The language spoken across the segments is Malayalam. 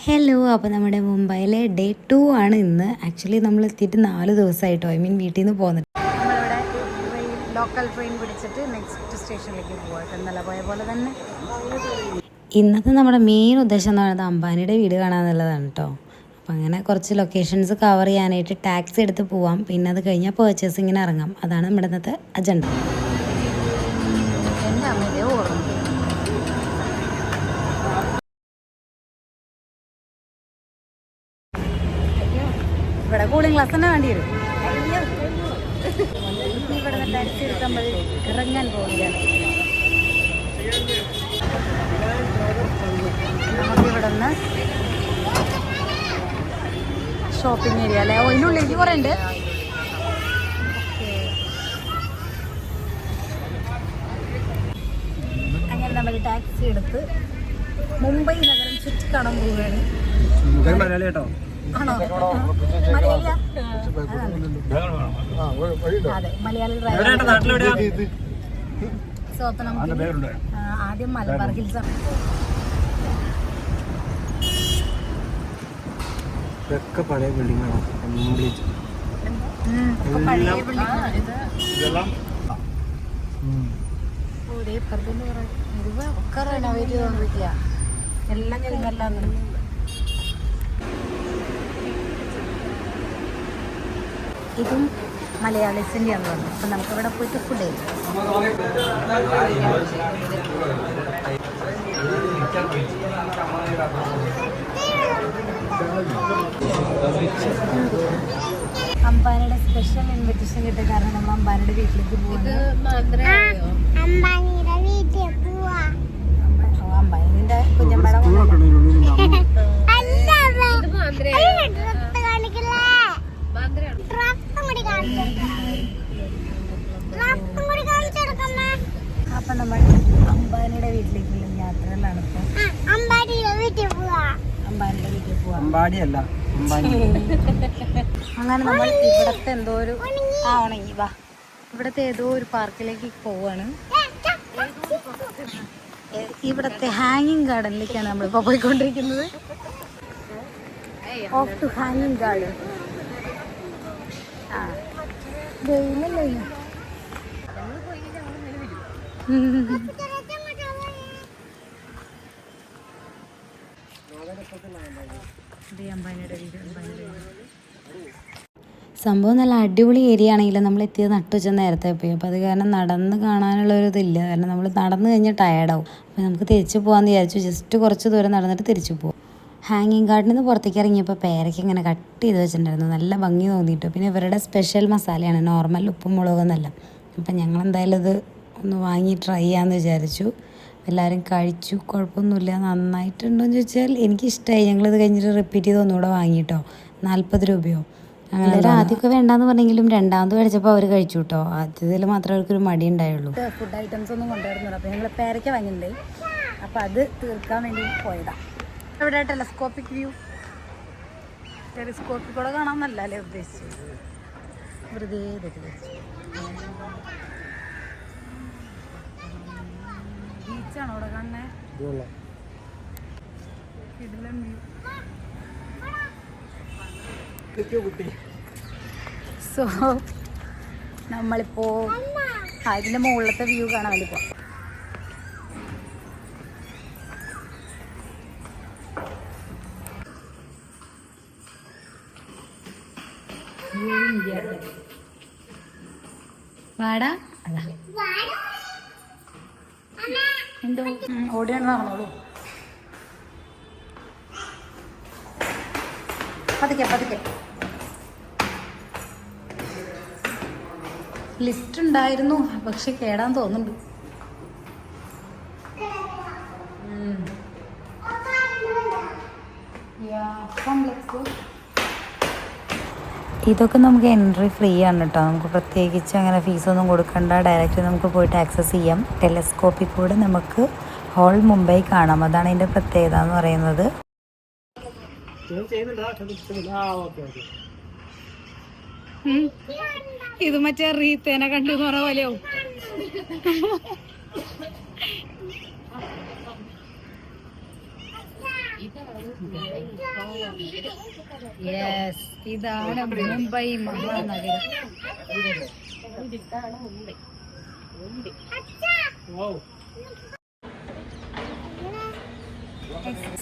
ഹലോ, അപ്പോൾ നമ്മുടെ മുംബൈയിലെ ഡേ 2 ആണ് ഇന്ന്. ആക്ച്വലി നമ്മൾ എത്തിയിട്ട് 4 ദിവസമായിട്ടോ. വീട്ടിൽ നിന്ന് പോകുന്നത്. നമ്മളിവിടെ ലോക്കൽ ട്രെയിൻ പിടിച്ചിട്ട് നെക്സ്റ്റ് സ്റ്റേഷനിലേക്ക് പോകാം. ഇന്നലെ പോയ പോലെ തന്നെ. ഇന്നത്തെ നമ്മുടെ മെയിൻ ഉദ്ദേശം എന്ന് പറയുന്നത് അംബാനിയുടെ വീട് കാണാമെന്നുള്ളതാണ് കേട്ടോ. അപ്പം അങ്ങനെ കുറച്ച് ലൊക്കേഷൻസ് കവർ ചെയ്യാനായിട്ട് ടാക്സി എടുത്ത് പോവാം. പിന്നെ അത് കഴിഞ്ഞാൽ പർച്ചേസിങ്ങിന് ഇറങ്ങാം. അതാണ് നമ്മുടെ ഇന്നത്തെ അജണ്ട. എൻ്റെ അമ്മയുടെ ഓർമ്മ ഇവിടെ കൂളിംഗ് ഗ്ലാസ് തന്നെ വേണ്ടി വരും. ഇവിടെ നിന്ന് ടാക്സി എടുക്കുമ്പോൾ ഇറങ്ങാൻ പോവുകയാണ്. നമുക്കിവിടെ നിന്ന് ഷോപ്പിംഗ് ഏരിയ അല്ലേ? ഇതിനുള്ളിലേക്ക് കുറേ ഉണ്ട്. അങ്ങനെ നമ്മൾ ടാക്സി എടുത്ത് മുംബൈ നഗരം ചുറ്റിക്കാണാൻ പോവുകയാണ്. ആണോ? മലയാളിയാ? അതെ, മലയാളി ഡ്രൈവർ. സോ അപ്പൊ നമുക്ക് ആദ്യം മലബാർ ഹിൽസ് ആണ്. പഴയ ബിൽഡിംഗ് ആണോ? പഴയ ബിൽഡിംഗ് ഒക്കെ റെനോവേറ്റ് ചെയ്തോണ്ടിരിക്കുക. എല്ലാം കഴിഞ്ഞെല്ലാം ഇതും മലയാളീസിൻ്റെ ആണെന്ന് പറഞ്ഞു. അപ്പം നമുക്കിവിടെ പോയിട്ട് ഫുഡ് കഴിക്കാം. അംബാനിയുടെ സ്പെഷ്യൽ ഇൻവിറ്റേഷൻ കിട്ടിയ കാരണം നമ്മൾ അംബാനിയുടെ വീട്ടിലേക്ക് പോകുന്നത്. അംബാനിന്റെ കുഞ്ഞമ്മയുടെ അപ്പൊ നമ്മൾ അംബാനിയുടെ വീട്ടിലേക്കുള്ള യാത്രകളാണ്. ഇപ്പൊ അംബാനിയുടെ വീട്ടിൽ പോവാം. അങ്ങനെ നമ്മൾ ഇവിടത്തെ എന്തോ ഒരു ഉണങ്ങി വാ ഇവിടത്തെ ഏതോ ഒരു പാർക്കിലേക്ക് പോവാണ്. ഇവിടത്തെ ഹാങ്ങിങ് ഗാർഡനിലേക്കാണ് നമ്മളിപ്പോ പോയിക്കൊണ്ടിരിക്കുന്നത്. ഓഫ് ടു ഹാങ്ങിങ് ഗാർഡൻ. സംഭവം നല്ല അടിപൊളി ഏരിയ ആണെങ്കിലും നമ്മൾ എത്തിയത് നട്ടുവെച്ച നേരത്തെ പോയി. അപ്പോൾ അത് കാരണം നടന്ന് കാണാനുള്ളൊരു ഇതില്ല. കാരണം നമ്മൾ നടന്നു കഴിഞ്ഞാൽ ടയേർഡാവും. അപ്പോൾ നമുക്ക് തിരിച്ചു പോകാമെന്ന് വിചാരിച്ചു. ജസ്റ്റ് കുറച്ച് ദൂരം നടന്നിട്ട് തിരിച്ചു പോകും. ഹാങ്ങിങ് ഗാർഡിൽ നിന്ന് പുറത്തേക്ക് ഇറങ്ങിയപ്പോൾ പേരയ്ക്ക് ഇങ്ങനെ കട്ട് ചെയ്ത് വെച്ചിട്ടുണ്ടായിരുന്നു. നല്ല ഭംഗി തോന്നിയിട്ട്. പിന്നെ ഇവരുടെ സ്പെഷ്യൽ മസാലയാണ്, നോർമൽ ഉപ്പും മുളകൊന്നല്ല. അപ്പം ഞങ്ങൾ എന്തായാലും ഇത് ഒന്ന് വാങ്ങി ട്രൈ ചെയ്യാമെന്ന് വിചാരിച്ചു. എല്ലാവരും കഴിച്ചു. കുഴപ്പമൊന്നുമില്ല. നന്നായിട്ടുണ്ടോയെന്ന് ചോദിച്ചാൽ എനിക്കിഷ്ടമായി. ഞങ്ങളിത് കഴിഞ്ഞിട്ട് റിപ്പീറ്റ് ചെയ്ത് ഒന്നുകൂടെ വാങ്ങിയിട്ടോ. 40 രൂപയോ അങ്ങനെ. ആദ്യമൊക്കെ വേണ്ടാന്ന് പറഞ്ഞെങ്കിലും രണ്ടാമത് കഴിച്ചപ്പോൾ അവർ കഴിച്ചു കേട്ടോ. ആദ്യത്തിൽ മാത്രമേ അവർക്കൊരു മടി ഉണ്ടായുള്ളൂ. ഫുഡ് ഐറ്റംസ് ഒന്നും കൊണ്ടുവരുന്നില്ല. അപ്പോൾ ഞങ്ങൾ പേരയ്ക്ക വാങ്ങിയിട്ടുണ്ട്. അപ്പോൾ അത് തീർക്കാൻ വേണ്ടി പോയതാണ്. ഇവിടെ ടെലസ്കോപ്പിക് വ്യൂ, ടെലിസ്കോപ്പിക്കൂടെ കാണാമെന്നല്ല അല്ലേ ഉദ്ദേശിച്ചത്. വെറുതെ ബീച്ചാണോ അവിടെ കാണുന്നത്? സോ നമ്മളിപ്പോ ഇതിന്റെ മുകളിലത്തെ വ്യൂ കാണാൻ വേണ്ടി പോവാം. വാടാ എന്തോ ഓടിയാണ് നടന്നോളൂ. പതുക്കെ ലിഫ്റ്റ് ഉണ്ടായിരുന്നു, പക്ഷെ കേടാൻ തോന്നുന്നുണ്ട്. ഇതൊക്കെ നമുക്ക് എൻട്രി ഫ്രീ ആണ് കേട്ടോ. നമുക്ക് പ്രത്യേകിച്ച് അങ്ങനെ ഫീസൊന്നും കൊടുക്കണ്ട. ഡയറക്റ്റ് നമുക്ക് പോയിട്ട് ആക്സസ് ചെയ്യാം. ടെലസ്കോപ്പിൽ കൂടെ നമുക്ക് ഹോൾ മുംബൈ കാണാം. അതാണ് അതിൻ്റെ പ്രത്യേകത എന്ന് പറയുന്നത്. ഇത് മറ്റേ റീത്തേനെ കണ്ടു എന്ന് പറഞ്ഞ പോലെയാവും. യെസ്, ഇതാണ് മുംബൈ മഹാനഗരം.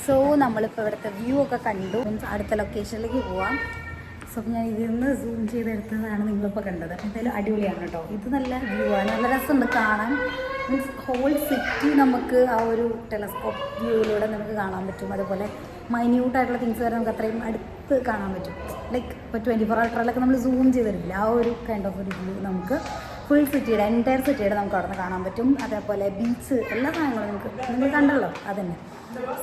സോ നമ്മളിപ്പോൾ ഇവിടുത്തെ വ്യൂ ഒക്കെ കണ്ടു. അടുത്ത ലൊക്കേഷനിലേക്ക് പോവാം. സോ ഞാൻ ഇതിൽ നിന്ന് സൂം ചെയ്തെടുത്തതാണ് നിങ്ങളിപ്പോൾ കണ്ടത്. എന്തായാലും അടിപൊളിയാണ് കേട്ടോ. ഇത് നല്ല വ്യൂ ആണ്, നല്ല രസമുണ്ട് കാണാൻ. മീൻസ് ഹോൾ സിറ്റി നമുക്ക് ആ ഒരു ടെലസ്കോപ്പ് വ്യൂയിലൂടെ നമുക്ക് കാണാൻ പറ്റും. അതുപോലെ മൈന്യൂട്ടായിട്ടുള്ള തിങ്സ് വരെ നമുക്ക് അത്രയും അടുത്ത് കാണാൻ പറ്റും. ലൈക്ക് ഇപ്പോൾ 24 hourലൊക്കെ നമ്മൾ സൂം ചെയ്തിട്ടില്ല, ആ ഒരു കൈൻഡ് ഓഫ് ഒരു വ്യൂ നമുക്ക് ഫുൾ സിറ്റിയുടെ എൻറ്റയർ സിറ്റിയുടെ നമുക്ക് അവിടെ നിന്ന് കാണാൻ പറ്റും. അതേപോലെ ബീച്ച്, എല്ലാ സാധനങ്ങളും നമുക്ക് നിങ്ങൾ കണ്ടല്ലോ അതന്നെ.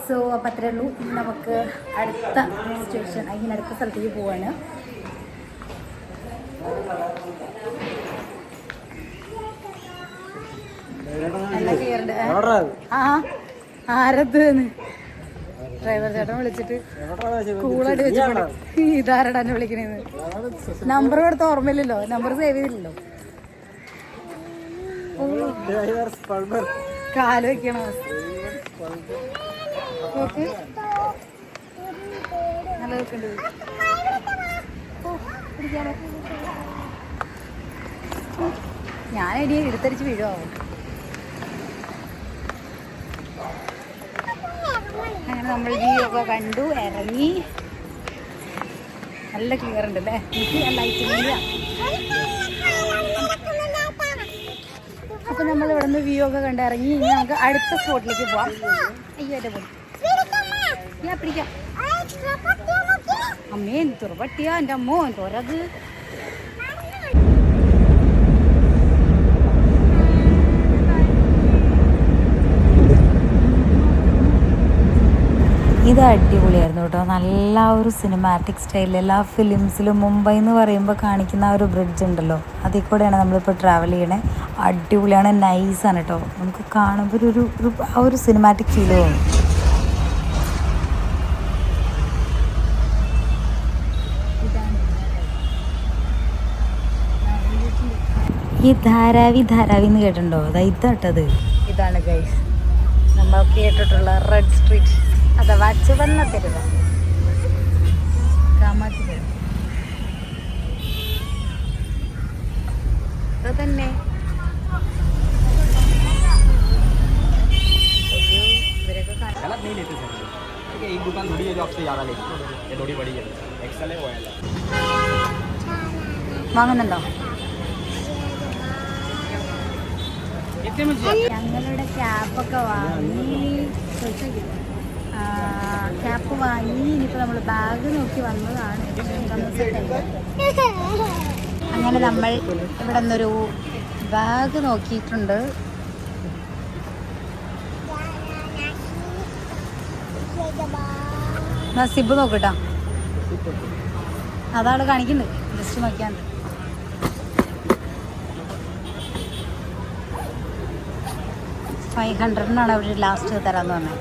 സോ അപ്പം അത്രേ ഉള്ളൂ. ഇനി നമുക്ക് അടുത്ത സ്റ്റേഷൻ, അതിന് അടുത്ത സ്ഥലത്തേക്ക് പോവാണ്. നല്ല ക്ലിയർ ഉണ്ട്. ആ ആരത് ഡ്രൈവർ ചേട്ടൻ വിളിച്ചിട്ട് കൂളായിട്ട് വെച്ചിട്ടുണ്ട്. ഇതാരടാ എന്നെ വിളിക്കണേന്ന്. നമ്പർ കൊടുത്ത ഓർമ്മയില്ലല്ലോ, നമ്പർ സേവ് ചെയ്തില്ലല്ലോ. കാല് വെക്കണോ? ഓക്കെ, നല്ല വെക്കണ്ടത്. ഞാനടി എടുത്തടിച്ച് വീഴുമോ? അങ്ങനെ നമ്മൾ വ്യൂ ഒക്കെ കണ്ടു, ഇറങ്ങി. നല്ല ക്ലിയർ ഉണ്ട് അല്ലേ? എനിക്ക് ലൈറ്റില്ല. അപ്പം നമ്മൾ ഇവിടെ നിന്ന് വ്യൂ ഒക്കെ കണ്ട് ഇറങ്ങി. ഇനി നമുക്ക് അടുത്ത സ്പോട്ടിലേക്ക് പോവാം. അയ്യോ എൻ്റെ പോയി ഞാൻ പിടിക്കാം. അമ്മേ തുറപട്ടിയാ എൻ്റെ അമ്മോ തുറത്. ഇത് അടിപൊളിയായിരുന്നു കേട്ടോ. നല്ല ഒരു സിനിമാറ്റിക് സ്റ്റൈലിൽ എല്ലാ ഫിലിംസിലും മുംബൈ എന്ന് പറയുമ്പോൾ കാണിക്കുന്ന ആ ഒരു ബ്രിഡ്ജ് ഉണ്ടല്ലോ, അതിൽ കൂടെയാണ് നമ്മളിപ്പോൾ ട്രാവൽ ചെയ്യണേ. അടിപൊളിയാണ്, നൈസാണ് കേട്ടോ. നമുക്ക് കാണുമ്പോൾ ആ ഒരു സിനിമാറ്റിക് ഫീൽ തോന്നും. ഈ ധാരാവി എന്ന് കേട്ടിട്ടുണ്ടോ? അതാ ഇതാട്ടത്. ഇതാണ് ഗൈസ് നമ്മൾ കേട്ടിട്ടുള്ള റെഡ് സ്ട്രീറ്റ് അഥവാ ചുവന്ന തെരുവ്. കാമാത്തി തെരുവ് തന്നെ. വാങ്ങുന്നുണ്ടോ? ഞങ്ങളുടെ ക്യാപ്പൊക്കെ വാങ്ങി, ക്യാപ്പ് വാങ്ങി. ഇനിയിപ്പോൾ നമ്മൾ ബാഗ് നോക്കി വന്നതാണ്. അങ്ങനെ നമ്മൾ ഇവിടെ നിന്നൊരു ബാഗ് നോക്കിയിട്ടുണ്ട്. സിബ് നോക്കട്ടോ, അതാണ് കാണിക്കുന്നത്. ജസ്റ്റ് നോക്കിയാണ്ട്. $500 അവർ ലാസ്റ്റ് തരാമെന്ന് പറഞ്ഞത്.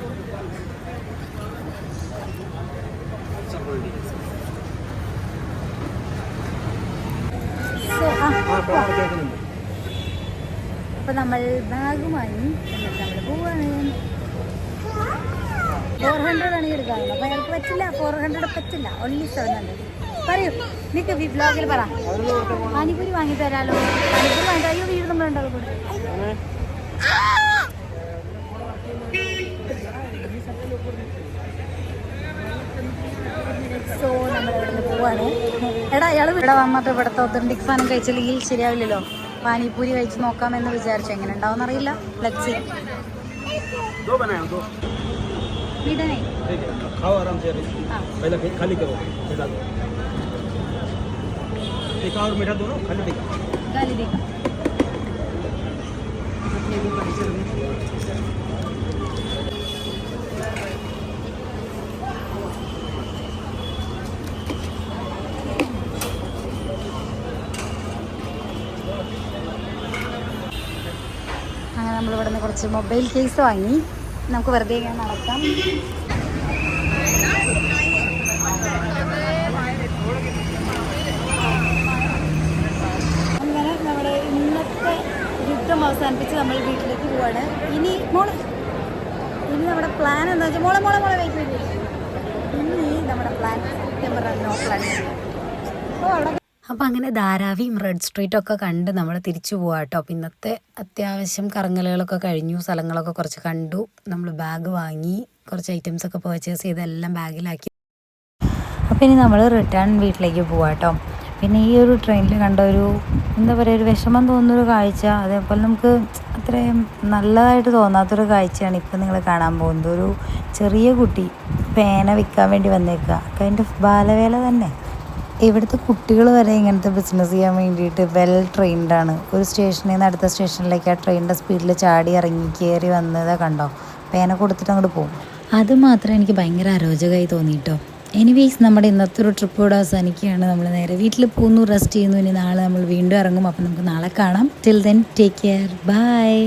അപ്പോൾ നമ്മൾ ബാഗ് വാങ്ങി എന്നിട്ട് നമ്മൾ പോവാണ്. 400 ആണ് എടുക്കാറുള്ളത്. അപ്പോൾ അയാൾക്ക് പറ്റില്ല, 400 പറ്റില്ല, only 700. പറയൂ, നിനക്ക് വ്ലോഗിൽ പറ. പാനിപ്പൂരി വാങ്ങി തരാലോ. പാനിപ്പൂരി വാങ്ങി തരാം. അയ്യോ വീട് നമ്മളുണ്ടാവും കൂടെ. സോ നമ്മൾ ഇവിടെ നിന്ന് പോവാണ്. എടാ അയാൾ ഇവിടെ വന്നിട്ട് ഇവിടുത്തെ ഒത്തന്റിക് സാധനം കഴിച്ചില്ലെങ്കിൽ ശരിയാവില്ലല്ലോ. പാനിപ്പൂരി കഴിച്ച് നോക്കാമെന്ന് വിചാരിച്ചു. എങ്ങനെ ഉണ്ടാവും അറിയില്ല. Let's see. ഇടണേ അങ്ങനെ നമ്മളിവിടെ നിന്ന് കുറച്ച് മൊബൈൽ കേസ് വാങ്ങി. നമുക്ക് വെറുതെ ഇങ്ങനെ നടക്കാം. അങ്ങനെ നമ്മുടെ ഇന്നത്തെ യുദ്ധം അവസാനിപ്പിച്ച് നമ്മൾ വീട്ടിലേക്ക് പോവാണ്. ഇനി നമ്മുടെ പ്ലാൻ എന്താ വെച്ചാൽ മോളെ വെയിറ്റ് പ്ലാൻ, സത്യം പറഞ്ഞാൽ നോ പ്ലാൻ. അപ്പോൾ അങ്ങനെ ധാരാവിയും റെഡ് സ്ട്രീറ്റും ഒക്കെ കണ്ട് നമ്മൾ തിരിച്ചു പോവാം കേട്ടോ. അപ്പോൾ ഇന്നത്തെ അത്യാവശ്യം കറങ്ങലുകളൊക്കെ കഴിഞ്ഞു, സ്ഥലങ്ങളൊക്കെ കുറച്ച് കണ്ടു. നമ്മൾ ബാഗ് വാങ്ങി, കുറച്ച് ഐറ്റംസ് ഒക്കെ പർച്ചേസ് ചെയ്ത് എല്ലാം ബാഗിലാക്കി. അപ്പോൾ ഇനി നമ്മൾ റിട്ടേൺ വീട്ടിലേക്ക് പോവാം കേട്ടോ. പിന്നെ ഈ ഒരു ട്രെയിനിൽ കണ്ട ഒരു എന്താ പറയുക, ഒരു വിഷമം തോന്നുന്നൊരു കാഴ്ച, അതേപോലെ നമുക്ക് അത്രയും നല്ലതായിട്ട് തോന്നാത്തൊരു കാഴ്ചയാണ് ഇപ്പം നിങ്ങൾ കാണാൻ പോകുന്നത്. ഒരു ചെറിയ കുട്ടി പേന വിൽക്കാൻ വേണ്ടി വന്നേക്കുക, കൈൻഡ് ഓഫ് ബാലവേല തന്നെ. ഇവിടുത്തെ കുട്ടികൾ വരെ ഇങ്ങനത്തെ ബിസിനസ് ചെയ്യാൻ വേണ്ടിയിട്ട് വെൽ ട്രെയിൻഡാണ്. ഒരു സ്റ്റേഷനിൽ നിന്ന് അടുത്ത സ്റ്റേഷനിലേക്ക് ആ ട്രെയിനിൻ്റെ സ്പീഡിൽ ചാടി ഇറങ്ങി കയറി വന്നത് കണ്ടോ, പേന കൊടുത്തിട്ട് അങ്ങോട്ട് പോകും. അത് മാത്രമേ എനിക്ക് ഭയങ്കര അരോചകമായി തോന്നിയിട്ടോ. എനിവേയ്സ്, നമ്മുടെ ഇന്നത്തെ ഒരു ട്രിപ്പ് ഇവിടെ അവസാനിക്കുകയാണ്. നമ്മൾ നേരെ വീട്ടിൽ പോകുന്നു, റെസ്റ്റ് ചെയ്യുന്നു. ഇനി നാളെ നമ്മൾ വീണ്ടും ഇറങ്ങും. അപ്പം നമുക്ക് നാളെ കാണാം. Till then take care, by.